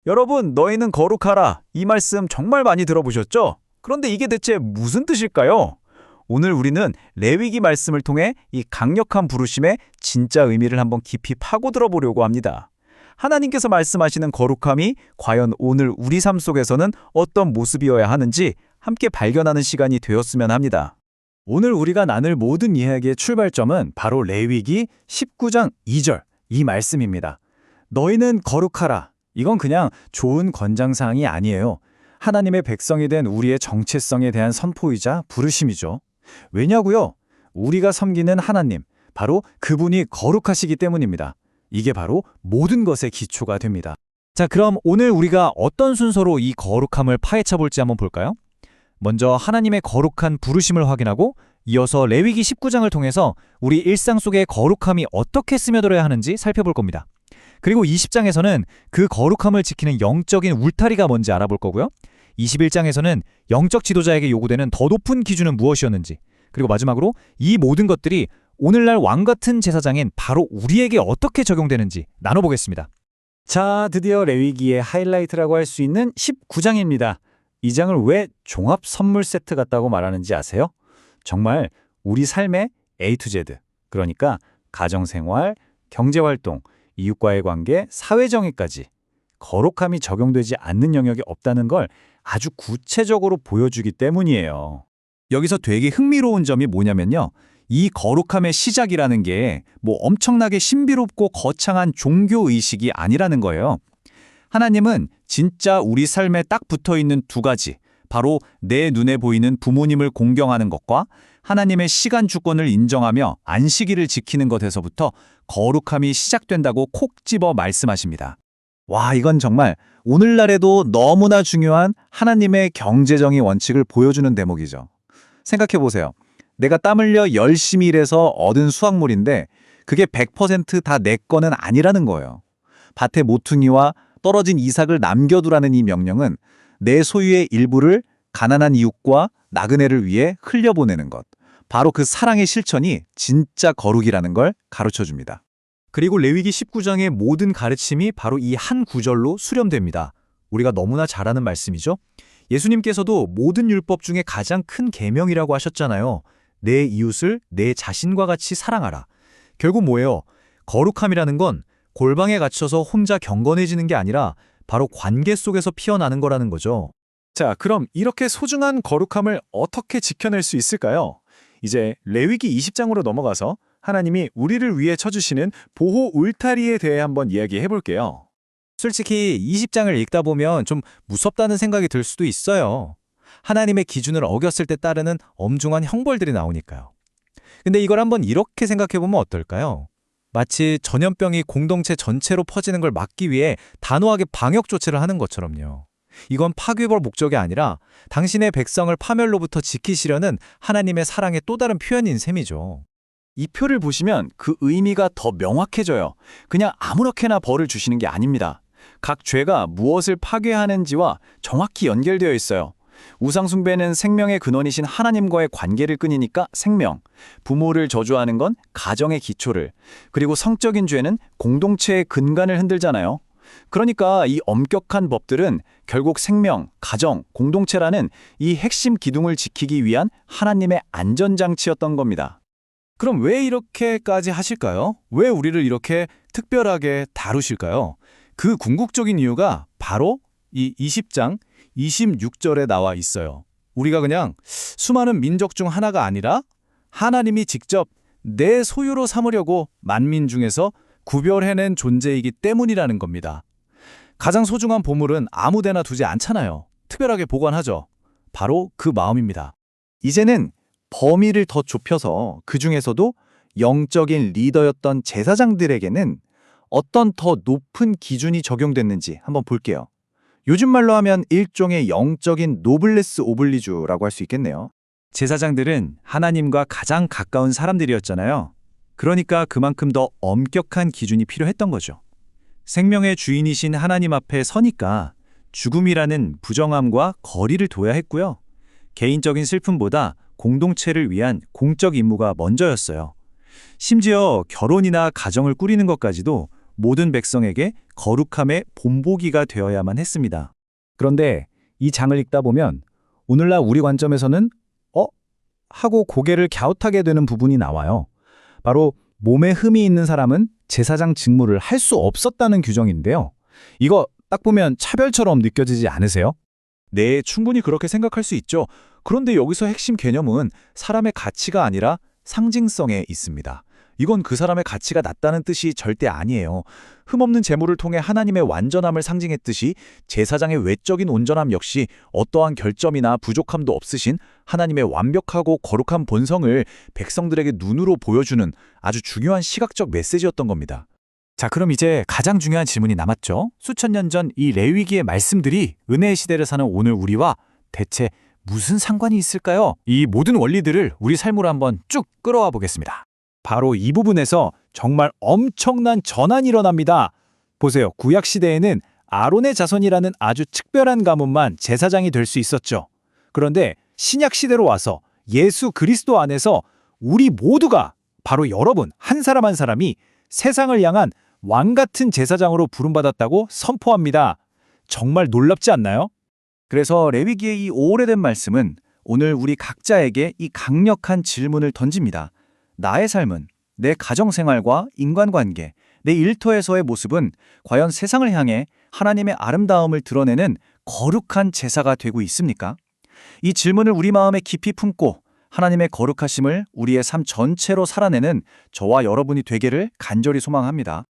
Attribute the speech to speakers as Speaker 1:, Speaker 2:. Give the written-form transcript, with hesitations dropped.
Speaker 1: 여러분, 너희는 거룩하라. 이 말씀 정말 많이 들어보셨죠? 그런데 이게 대체 무슨 뜻일까요? 오늘 우리는 레위기 말씀을 통해 이 강력한 부르심의 진짜 의미를 한번 깊이 파고들어 보려고 합니다. 하나님께서 말씀하시는 거룩함이 과연 오늘 우리 삶 속에서는 어떤 모습이어야 하는지 함께 발견하는 시간이 되었으면 합니다.
Speaker 2: 오늘 우리가 나눌 모든 이야기의 출발점은 바로 레위기 19장 2절 이 말씀입니다. 너희는 거룩하라. 이건 그냥 좋은 권장사항이 아니에요. 하나님의 백성이 된 우리의 정체성에 대한 선포이자 부르심이죠. 왜냐고요? 우리가 섬기는 하나님, 바로 그분이 거룩하시기 때문입니다. 이게 바로 모든 것의 기초가 됩니다. 자, 그럼 오늘 우리가 어떤 순서로 이 거룩함을 파헤쳐 볼지 한번 볼까요? 먼저 하나님의 거룩한 부르심을 확인하고 이어서 레위기 19장을 통해서 우리 일상 속에 거룩함이 어떻게 스며들어야 하는지 살펴볼 겁니다. 그리고 20장에서는 그 거룩함을 지키는 영적인 울타리가 뭔지 알아볼 거고요. 21장에서는 영적 지도자에게 요구되는 더 높은 기준은 무엇이었는지, 그리고 마지막으로 이 모든 것들이 오늘날 왕같은 제사장인 바로 우리에게 어떻게 적용되는지 나눠보겠습니다. 자, 드디어 레위기의 하이라이트라고 할 수 있는 19장입니다. 이 장을 왜 종합 선물 세트 같다고 말하는지 아세요? 정말 우리 삶의 A to Z, 그러니까 가정생활, 경제활동, 이웃과의 관계, 사회정의까지 거룩함이 적용되지 않는 영역이 없다는 걸 아주 구체적으로 보여주기 때문이에요. 여기서 되게 흥미로운 점이 뭐냐면요. 이 거룩함의 시작이라는 게 엄청나게 신비롭고 거창한 종교의식이 아니라는 거예요. 하나님은 진짜 우리 삶에 딱 붙어있는 두 가지, 바로 내 눈에 보이는 부모님을 공경하는 것과 하나님의 시간 주권을 인정하며 안식일을 지키는 것에서부터 거룩함이 시작된다고 콕 집어 말씀하십니다. 와, 이건 정말 오늘날에도 너무나 중요한 하나님의 경제정의 원칙을 보여주는 대목이죠. 생각해보세요. 내가 땀 흘려 열심히 일해서 얻은 수확물인데 그게 100% 다 내 거는 아니라는 거예요. 밭의 모퉁이와 떨어진 이삭을 남겨두라는 이 명령은 내 소유의 일부를 가난한 이웃과 나그네를 위해 흘려보내는 것. 바로 그 사랑의 실천이 진짜 거룩이라는 걸 가르쳐줍니다. 그리고 레위기 19장의 모든 가르침이 바로 이 한 구절로 수렴됩니다. 우리가 너무나 잘 아는 말씀이죠. 예수님께서도 모든 율법 중에 가장 큰 계명이라고 하셨잖아요. 내 이웃을 내 자신과 같이 사랑하라. 결국 뭐예요? 거룩함이라는 건 골방에 갇혀서 혼자 경건해지는 게 아니라 바로 관계 속에서 피어나는 거라는 거죠. 자, 그럼 이렇게 소중한 거룩함을 어떻게 지켜낼 수 있을까요? 이제 레위기 20장으로 넘어가서 하나님이 우리를 위해 쳐주시는 보호 울타리에 대해 한번 이야기해 볼게요. 솔직히 20장을 읽다 보면 좀 무섭다는 생각이 들 수도 있어요. 하나님의 기준을 어겼을 때 따르는 엄중한 형벌들이 나오니까요. 근데 이걸 한번 이렇게 생각해 보면 어떨까요? 마치 전염병이 공동체 전체로 퍼지는 걸 막기 위해 단호하게 방역 조치를 하는 것처럼요. 이건 파괴벌 목적이 아니라 당신의 백성을 파멸로부터 지키시려는 하나님의 사랑의 또 다른 표현인 셈이죠. 이 표를 보시면 그 의미가 더 명확해져요. 그냥 아무렇게나 벌을 주시는 게 아닙니다. 각 죄가 무엇을 파괴하는지와 정확히 연결되어 있어요. 우상숭배는 생명의 근원이신 하나님과의 관계를 끊이니까 생명, 부모를 저주하는 건 가정의 기초를, 그리고 성적인 죄는 공동체의 근간을 흔들잖아요. 그러니까 이 엄격한 법들은 결국 생명, 가정, 공동체라는 이 핵심 기둥을 지키기 위한 하나님의 안전장치였던 겁니다. 그럼 왜 이렇게까지 하실까요? 왜 우리를 이렇게 특별하게 다루실까요? 그 궁극적인 이유가 바로 이 20장 26절에 나와 있어요. 우리가 그냥 수많은 민족 중 하나가 아니라 하나님이 직접 내 소유로 삼으려고 만민 중에서 구별해낸 존재이기 때문이라는 겁니다. 가장 소중한 보물은 아무 데나 두지 않잖아요. 특별하게 보관하죠. 바로 그 마음입니다. 이제는 범위를 더 좁혀서 그 중에서도 영적인 리더였던 제사장들에게는 어떤 더 높은 기준이 적용됐는지 한번 볼게요. 요즘 말로 하면 일종의 영적인 노블레스 오블리주라고 할 수 있겠네요. 제사장들은 하나님과 가장 가까운 사람들이었잖아요. 그러니까 그만큼 더 엄격한 기준이 필요했던 거죠. 생명의 주인이신 하나님 앞에 서니까 죽음이라는 부정함과 거리를 둬야 했고요. 개인적인 슬픔보다 공동체를 위한 공적 임무가 먼저였어요. 심지어 결혼이나 가정을 꾸리는 것까지도 모든 백성에게 거룩함의 본보기가 되어야만 했습니다. 그런데 이 장을 읽다 보면 오늘날 우리 관점에서는 하고 고개를 갸웃하게 되는 부분이 나와요. 바로 몸에 흠이 있는 사람은 제사장 직무를 할 수 없었다는 규정인데요. 이거 딱 보면 차별처럼 느껴지지 않으세요?
Speaker 1: 네, 충분히 그렇게 생각할 수 있죠. 그런데 여기서 핵심 개념은 사람의 가치가 아니라 상징성에 있습니다. 이건 그 사람의 가치가 낮다는 뜻이 절대 아니에요. 흠없는 제물을 통해 하나님의 완전함을 상징했듯이 제사장의 외적인 온전함 역시 어떠한 결점이나 부족함도 없으신 하나님의 완벽하고 거룩한 본성을 백성들에게 눈으로 보여주는 아주 중요한 시각적 메시지였던 겁니다.
Speaker 2: 자, 그럼 이제 가장 중요한 질문이 남았죠. 수천 년 전 이 레위기의 말씀들이 은혜의 시대를 사는 오늘 우리와 대체 무슨 상관이 있을까요? 이 모든 원리들을 우리 삶으로 한번 쭉 끌어와 보겠습니다. 바로 이 부분에서 정말 엄청난 전환이 일어납니다. 보세요. 구약 시대에는 아론의 자손이라는 아주 특별한 가문만 제사장이 될 수 있었죠. 그런데 신약 시대로 와서 예수 그리스도 안에서 우리 모두가, 바로 여러분 한 사람 한 사람이 세상을 향한 왕 같은 제사장으로 부름받았다고 선포합니다. 정말 놀랍지 않나요? 그래서 레위기의 이 오래된 말씀은 오늘 우리 각자에게 이 강력한 질문을 던집니다. 나의 삶은, 내 가정생활과 인간관계, 내 일터에서의 모습은 과연 세상을 향해 하나님의 아름다움을 드러내는 거룩한 제사가 되고 있습니까? 이 질문을 우리 마음에 깊이 품고 하나님의 거룩하심을 우리의 삶 전체로 살아내는 저와 여러분이 되기를 간절히 소망합니다.